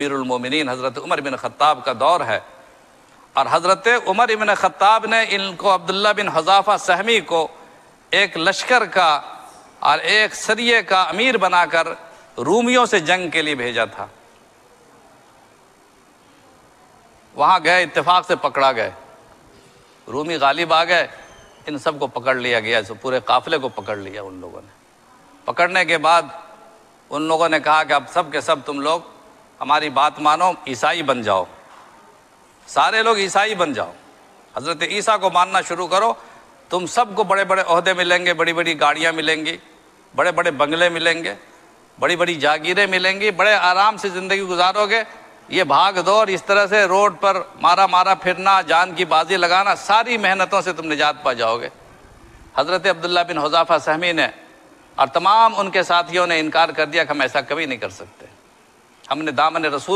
امیر المومنین حضرت عمر بن خطاب کا دور ہے، اور حضرت عمر بن خطاب نے ان کو عبداللہ بن حذافہ سہمی کو ایک لشکر کا اور ایک سریے کا امیر بنا کر رومیوں سے جنگ کے لیے بھیجا تھا۔ وہاں گئے، اتفاق سے پکڑا گئے، رومی غالب آ گئے، ان سب کو پکڑ لیا گیا، پورے قافلے کو پکڑ لیا ان لوگوں نے۔ پکڑنے کے بعد ان لوگوں نے کہا کہ اب سب کے سب تم لوگ ہماری بات مانو، عیسائی بن جاؤ، سارے لوگ عیسائی بن جاؤ، حضرت عیسیٰ کو ماننا شروع کرو، تم سب کو بڑے بڑے عہدے ملیں گے، بڑی بڑی گاڑیاں ملیں گی، بڑے بڑے بنگلے ملیں گے، بڑی بڑی جاگیریں ملیں گی، بڑے آرام سے زندگی گزارو گے۔ یہ بھاگ دور اس طرح سے روڈ پر مارا پھرنا، جان کی بازی لگانا، ساری محنتوں سے تم نجات پا جاؤ گے۔ حضرت عبداللہ بن حذافہ سہمی نے اور تمام ان کے ساتھیوں نے انکار کر دیا کہ ہم ایسا کبھی نہیں کر سکتے، ہم نے دامن رسول